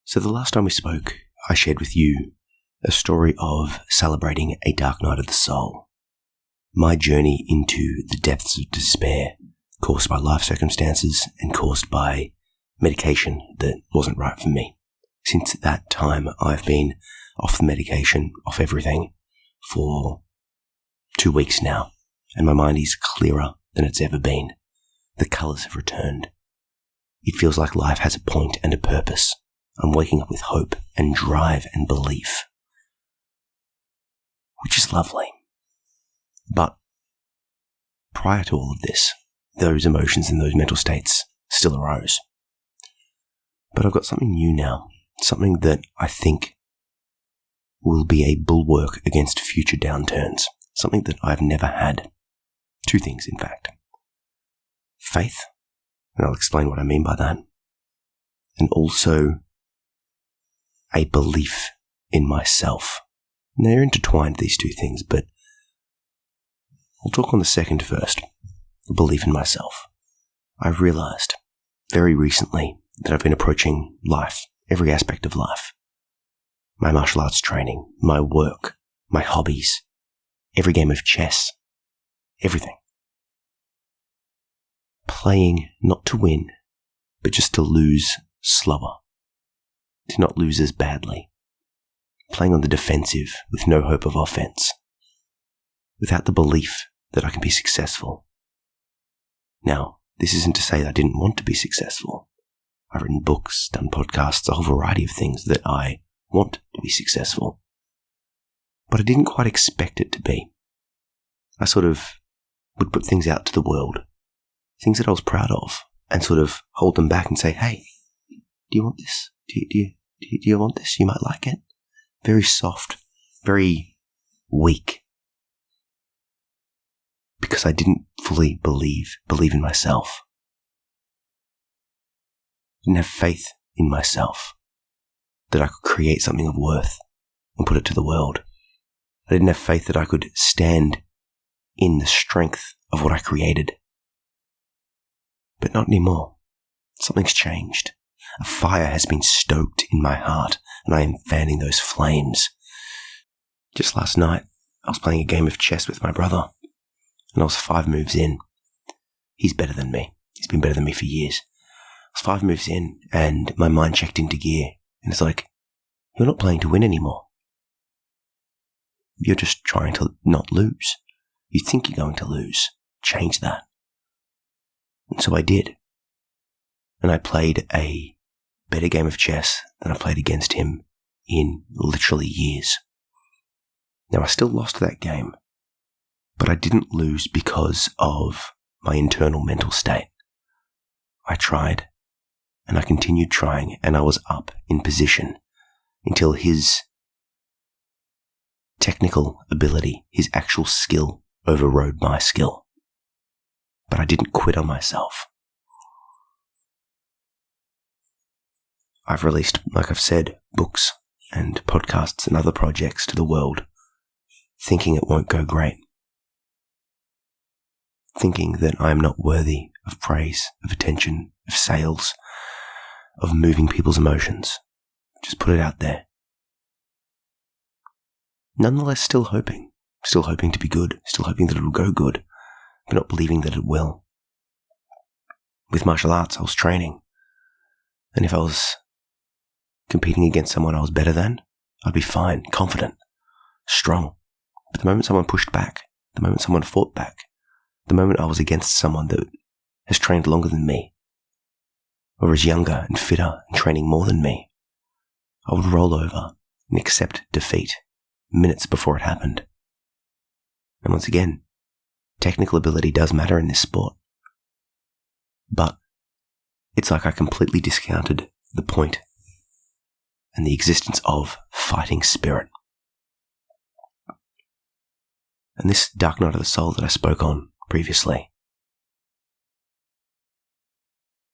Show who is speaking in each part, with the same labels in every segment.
Speaker 1: So the last time we spoke, I shared with you a story of celebrating a dark night of the soul. My journey into the depths of despair caused by life circumstances and caused by medication that wasn't right for me. Since that time, I've been off the medication, off everything, for 2 weeks now, and my mind is clearer than it's ever been. The colours have returned. It feels like life has a point and a purpose. I'm waking up with hope and drive and belief, which is lovely. But prior to all of this, those emotions and those mental states still arose. But I've got something new now, something that I think will be a bulwark against future downturns, something that I've never had. 2 things, in fact. Faith, and I'll explain what I mean by that, and also a belief in myself. Now, they're intertwined, these 2 things, but I'll talk on the second first, the belief in myself. I've realized very recently that I've been approaching life, every aspect of life. My martial arts training, my work, my hobbies, every game of chess, everything. Playing not to win, but just to lose slower. To not lose as badly. Playing on the defensive with no hope of offense. Without the belief that I can be successful. Now, this isn't to say that I didn't want to be successful. I've written books, done podcasts, a whole variety of things that I want to be successful. But I didn't quite expect it to be. I sort of would put things out to the world, things that I was proud of, and sort of hold them back and say, hey, do you want this? Do you want this? You might like it. Very soft, very weak. Because I didn't fully believe in myself. I didn't have faith in myself that I could create something of worth and put it to the world. I didn't have faith that I could stand in the strength of what I created. But not anymore. Something's changed. A fire has been stoked in my heart, and I am fanning those flames. Just last night, I was playing a game of chess with my brother, and I was 5 moves in. He's better than me. He's been better than me for years. I was 5 moves in, and my mind checked into gear, and it's like, you're not playing to win anymore. You're just trying to not lose. You think you're going to lose. Change that. And so I did. And I played a better game of chess than I played against him in literally years. Now, I still lost that game, but I didn't lose because of my internal mental state. I tried, and I continued trying, and I was up in position until his technical ability, his actual skill, overrode my skill. But I didn't quit on myself. I've released, like I've said, books and podcasts and other projects to the world, thinking it won't go great. Thinking that I am not worthy of praise, of attention, of sales, of moving people's emotions. Just put it out there. Nonetheless, still hoping to be good, still hoping that it will go good, but not believing that it will. With martial arts, I was training, and if I was competing against someone I was better than, I'd be fine, confident, strong. But the moment someone pushed back, the moment someone fought back, the moment I was against someone that has trained longer than me, or is younger and fitter and training more than me, I would roll over and accept defeat minutes before it happened. And once again, technical ability does matter in this sport. But it's like I completely discounted the point and the existence of fighting spirit. And this dark night of the soul that I spoke on previously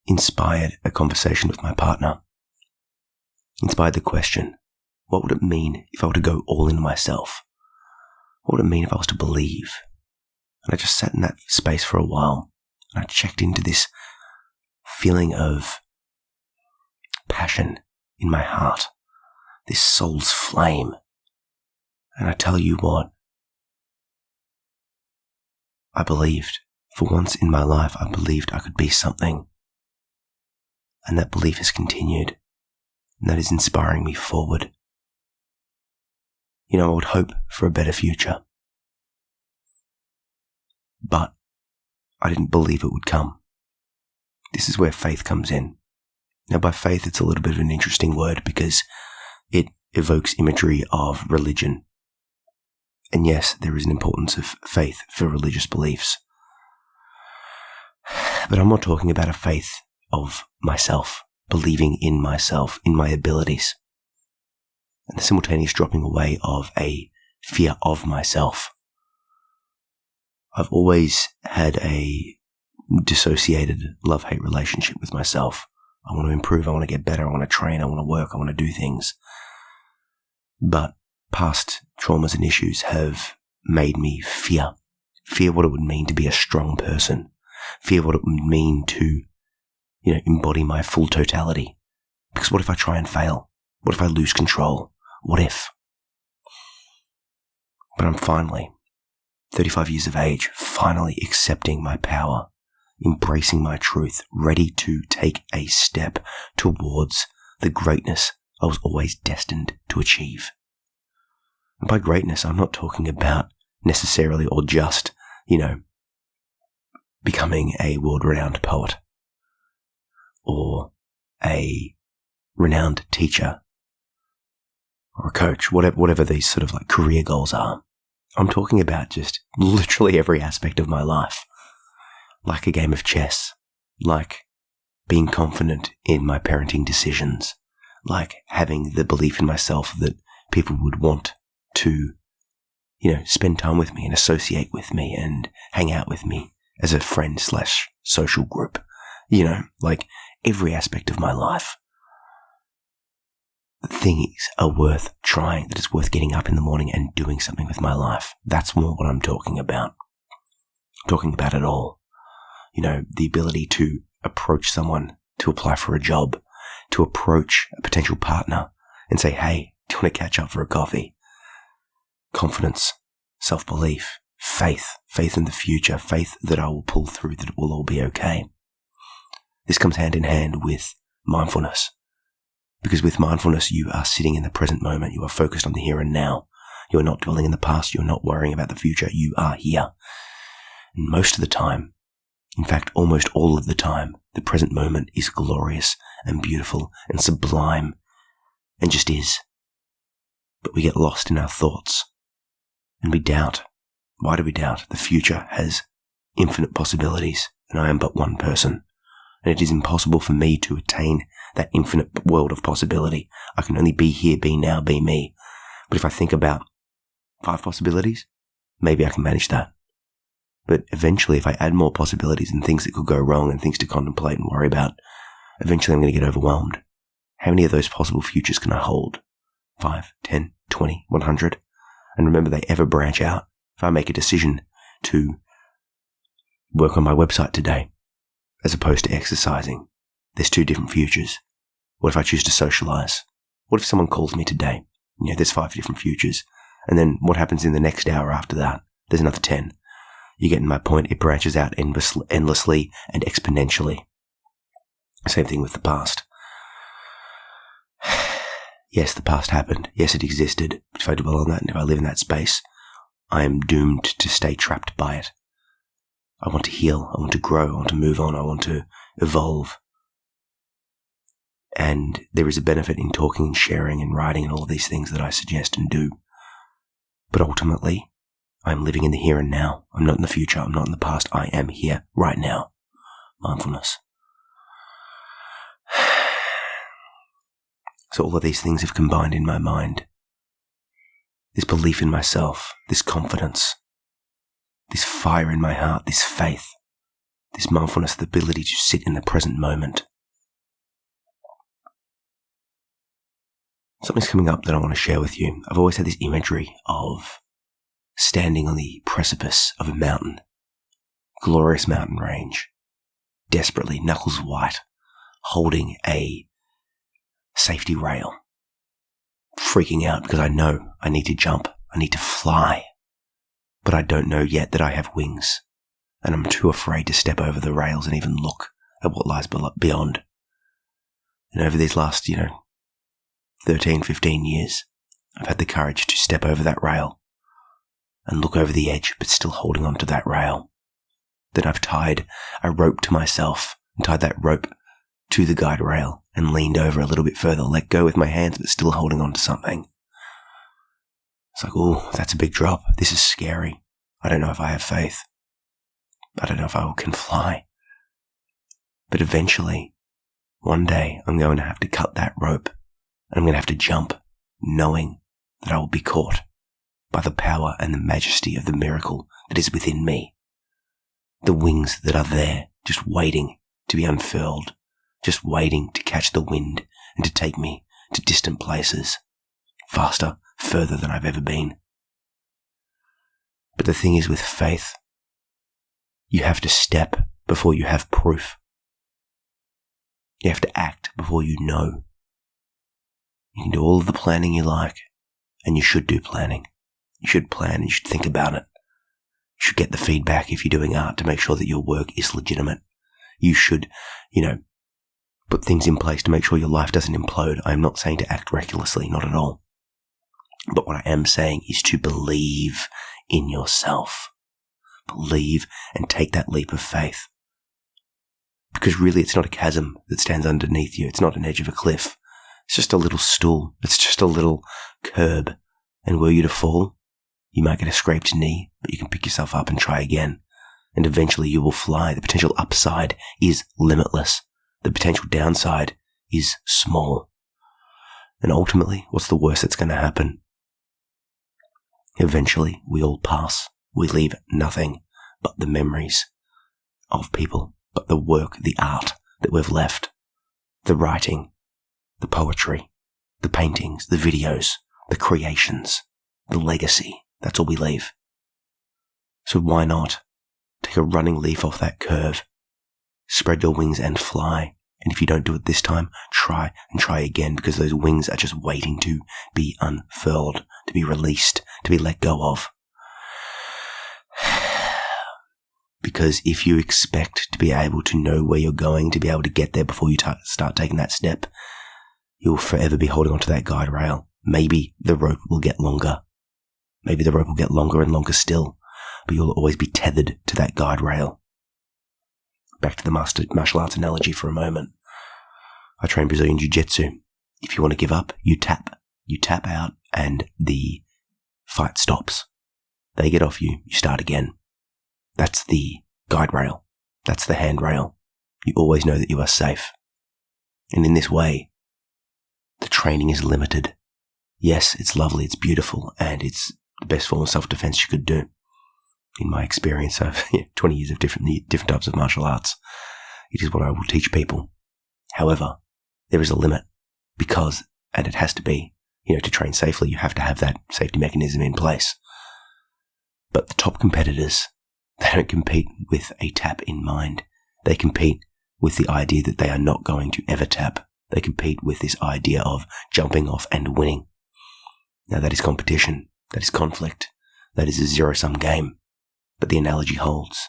Speaker 1: inspired a conversation with my partner, inspired the question, what would it mean if I were to go all into myself? What would it mean if I was to believe? And I just sat in that space for a while, and I checked into this feeling of passion in my heart, this soul's flame. And I tell you what, I believed, for once in my life, I believed I could be something. And that belief has continued, and that is inspiring me forward. I would hope for a better future, but I didn't believe it would come. This is where faith comes in. Now, by faith, it's a little bit of an interesting word because it evokes imagery of religion. And yes, there is an importance of faith for religious beliefs. But I'm not talking about a faith of myself, believing in myself, in my abilities, and the simultaneous dropping away of a fear of myself. I've always had a dissociated love-hate relationship with myself. I want to improve, I want to get better, I want to train, I want to work, I want to do things. But past traumas and issues have made me fear what it would mean to be a strong person, fear what it would mean to, embody my full totality. Because what if I try and fail? What if I lose control? What if? But I'm finally, 35 years of age, finally accepting my power, embracing my truth, ready to take a step towards the greatness I was always destined to achieve. And by greatness, I'm not talking about necessarily or just, becoming a world-renowned poet or a renowned teacher or a coach, whatever these sort of like career goals are. I'm talking about just literally every aspect of my life, like a game of chess, like being confident in my parenting decisions, like having the belief in myself that people would want to, spend time with me and associate with me and hang out with me as a friend/social group, like every aspect of my life. Things are worth trying, that it's worth getting up in the morning and doing something with my life. That's more what I'm talking about. I'm talking about it all. The ability to approach someone, to apply for a job, to approach a potential partner and say, hey, do you want to catch up for a coffee? Confidence, self-belief, faith in the future, faith that I will pull through, that it will all be okay. This comes hand in hand with mindfulness. Because with mindfulness, you are sitting in the present moment. You are focused on the here and now. You are not dwelling in the past. You are not worrying about the future. You are here. And most of the time, in fact, almost all of the time, the present moment is glorious and beautiful and sublime and just is. But we get lost in our thoughts and we doubt. Why do we doubt? The future has infinite possibilities and I am but one person. And it is impossible for me to attain that infinite world of possibility. I can only be here, be now, be me. But if I think about 5 possibilities, maybe I can manage that. But eventually, if I add more possibilities and things that could go wrong and things to contemplate and worry about, eventually I'm going to get overwhelmed. How many of those possible futures can I hold? 5, 10, 20, 100? And remember, they ever branch out. If I make a decision to work on my website today, as opposed to exercising, there's 2 different futures. What if I choose to socialize? What if someone calls me today? There's 5 different futures. And then what happens in the next hour after that? There's another 10. You get my point. It branches out endlessly and exponentially. Same thing with the past. Yes, the past happened. Yes, it existed. But if I dwell on that and if I live in that space, I am doomed to stay trapped by it. I want to heal. I want to grow. I want to move on. I want to evolve. And there is a benefit in talking and sharing and writing and all of these things that I suggest and do. But ultimately, I'm living in the here and now. I'm not in the future. I'm not in the past. I am here right now. Mindfulness. So all of these things have combined in my mind. This belief in myself, this confidence, this fire in my heart, this faith, this mindfulness, the ability to sit in the present moment. Something's coming up that I want to share with you. I've always had this imagery of standing on the precipice of a mountain, glorious mountain range, desperately, knuckles white, holding a safety rail, freaking out because I know I need to jump, I need to fly, but I don't know yet that I have wings, and I'm too afraid to step over the rails and even look at what lies beyond. And over these last, 13, 15 years, I've had the courage to step over that rail and look over the edge, but still holding on to that rail. Then I've tied a rope to myself and tied that rope to the guide rail and leaned over a little bit further, let go with my hands, but still holding on to something. It's like, oh, that's a big drop. This is scary. I don't know if I have faith. I don't know if I can fly. But eventually, one day, I'm going to have to cut that rope and I'm going to have to jump, knowing that I will be caught by the power and the majesty of the miracle that is within me. The wings that are there, just waiting to be unfurled, just waiting to catch the wind and to take me to distant places, faster, further than I've ever been. But the thing is with faith, you have to step before you have proof. You have to act before you know. You can do all of the planning you like, and you should do planning. You should plan and you should think about it. You should get the feedback if you're doing art to make sure that your work is legitimate. You should, put things in place to make sure your life doesn't implode. I'm not saying to act recklessly, not at all. But what I am saying is to believe in yourself. Believe and take that leap of faith. Because really it's not a chasm that stands underneath you. It's not an edge of a cliff. It's just a little stool. It's just a little curb. And were you to fall, you might get a scraped knee, but you can pick yourself up and try again. And eventually you will fly. The potential upside is limitless. The potential downside is small. And ultimately, what's the worst that's going to happen? Eventually, we all pass. We leave nothing but the memories of people, but the work, the art that we've left, the writing, the poetry, the paintings, the videos, the creations, the legacy. That's all we leave. So why not take a running leaf off that curve, spread your wings and fly. And if you don't do it this time, try and try again, because those wings are just waiting to be unfurled, to be released, to be let go of. Because if you expect to be able to know where you're going, to be able to get there before you start taking that step, you'll forever be holding onto that guide rail. Maybe the rope will get longer. Maybe the rope will get longer and longer still, but you'll always be tethered to that guide rail. Back to the martial arts analogy for a moment. I train Brazilian Jiu-Jitsu. If you want to give up, you tap. You tap out and the fight stops. They get off you, you start again. That's the guide rail. That's the handrail. You always know that you are safe. And in this way, the training is limited. Yes, it's lovely, it's beautiful, and it's the best form of self-defense you could do. In my experience of 20 years of different types of martial arts, it is what I will teach people. However, there is a limit because, and it has to be, to train safely, you have to have that safety mechanism in place. But the top competitors, they don't compete with a tap in mind. They compete with the idea that they are not going to ever tap. They compete with this idea of jumping off and winning. Now that is competition. That is conflict. That is a zero-sum game. But the analogy holds.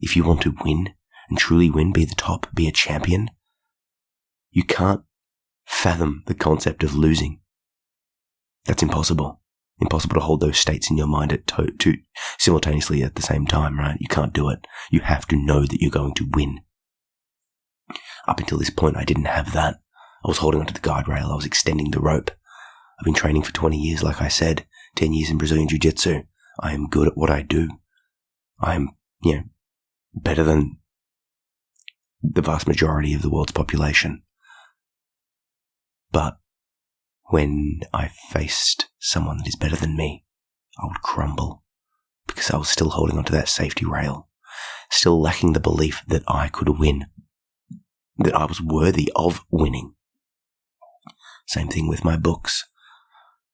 Speaker 1: If you want to win, and truly win, be the top, be a champion, you can't fathom the concept of losing. That's impossible. Impossible to hold those states in your mind simultaneously at the same time, right? You can't do it. You have to know that you're going to win. Up until this point, I didn't have that. I was holding onto the guide rail. I was extending the rope. I've been training for 20 years, like I said, 10 years in Brazilian Jiu-Jitsu. I am good at what I do. I'm, better than the vast majority of the world's population. But when I faced someone that is better than me, I would crumble because I was still holding onto that safety rail, still lacking the belief that I could win, that I was worthy of winning. Same thing with my books.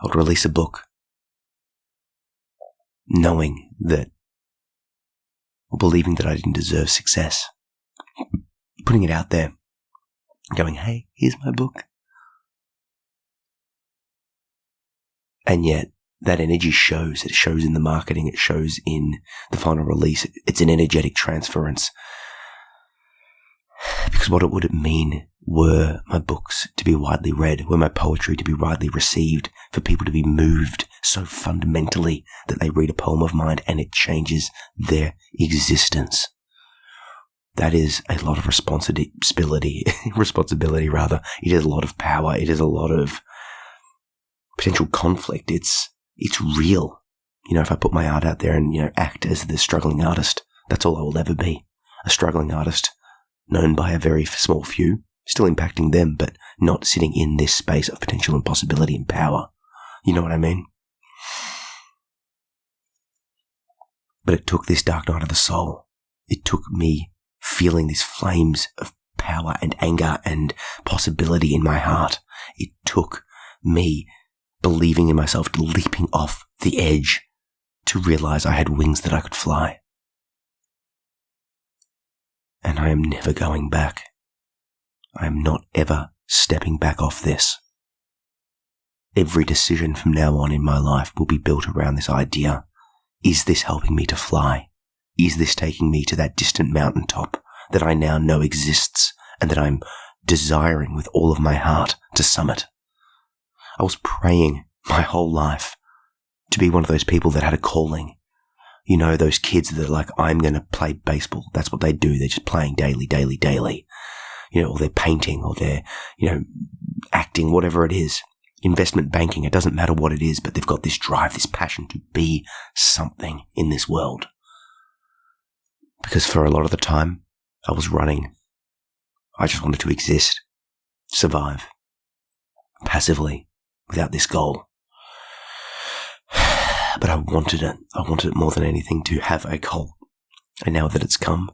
Speaker 1: I would release a book knowing that, or believing that I didn't deserve success, putting it out there, going, hey, here's my book. And yet that energy shows. It shows in the marketing. It shows in the final release. It's an energetic transference. Because what would it mean were my books to be widely read, were my poetry to be widely received, for people to be moved so fundamentally that they read a poem of mine and it changes their existence. That is a lot of responsibility rather. It is a lot of power. It is a lot of potential conflict. It's real. If I put my art out there and, act as the struggling artist, that's all I will ever be. A struggling artist known by a very small few, still impacting them, but not sitting in this space of potential and possibility and power. You know what I mean? But it took this dark night of the soul. It took me feeling these flames of power and anger and possibility in my heart. It took me believing in myself, leaping off the edge to realize I had wings that I could fly. And I am never going back. I am not ever stepping back off this. Every decision from now on in my life will be built around this idea. Is this helping me to fly? Is this taking me to that distant mountaintop that I now know exists and that I'm desiring with all of my heart to summit? I was praying my whole life to be one of those people that had a calling. Those kids that are like, I'm going to play baseball. That's what they do. They're just playing daily. Or they're painting or they're, acting, whatever it is. Investment banking, it doesn't matter what it is, but they've got this drive, this passion to be something in this world. Because for a lot of the time, I was running. I just wanted to exist, survive, passively, without this goal. But I wanted it. I wanted it more than anything to have a goal. And now that it's come,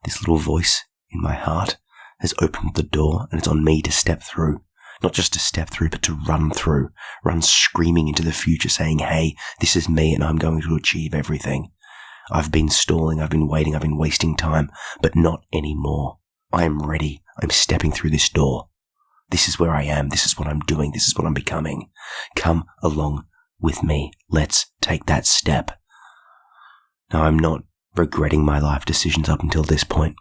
Speaker 1: this little voice in my heart has opened the door, and it's on me to step through. Not just to step through, but to run through. Run screaming into the future saying, hey, this is me and I'm going to achieve everything. I've been stalling, I've been waiting, I've been wasting time, but not anymore. I am ready. I'm stepping through this door. This is where I am. This is what I'm doing. This is what I'm becoming. Come along with me. Let's take that step. Now, I'm not regretting my life decisions up until this point.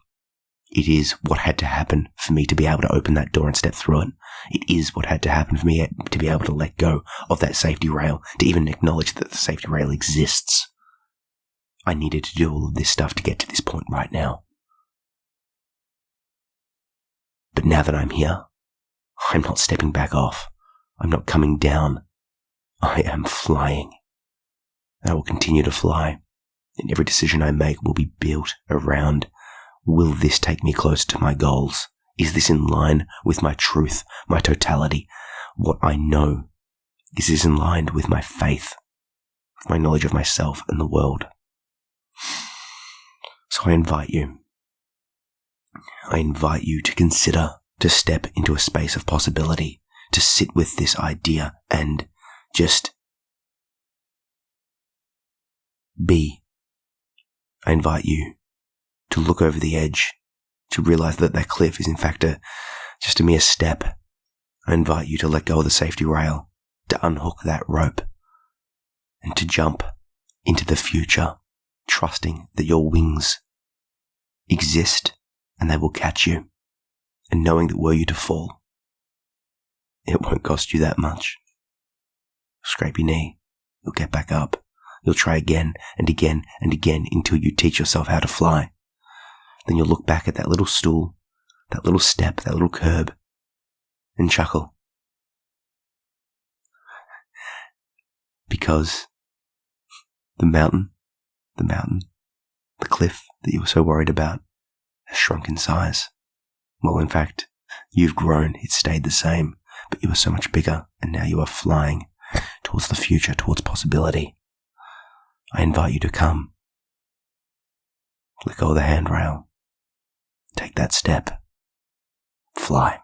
Speaker 1: It is what had to happen for me to be able to open that door and step through it. It is what had to happen for me to be able to let go of that safety rail, to even acknowledge that the safety rail exists. I needed to do all of this stuff to get to this point right now. But now that I'm here, I'm not stepping back off. I'm not coming down. I am flying. I will continue to fly, and every decision I make will be built around, will this take me closer to my goals? Is this in line with my truth, my totality, what I know? Is this in line with my faith, with my knowledge of myself and the world? So I invite you to consider, to step into a space of possibility, to sit with this idea and just be. I invite you to look over the edge, to realize that that cliff is in fact just a mere step. I invite you to let go of the safety rail, to unhook that rope, and to jump into the future, trusting that your wings exist and they will catch you, and knowing that were you to fall, it won't cost you that much. Scrape your knee, you'll get back up. You'll try again and again and again until you teach yourself how to fly. Then you'll look back at that little stool, that little step, that little curb, and chuckle. Because the mountain, the cliff that you were so worried about has shrunk in size. Well, in fact, you've grown, it's stayed the same, but you are so much bigger, and now you are flying towards the future, towards possibility. I invite you to come. Let go of the handrail. Take that step. Fly.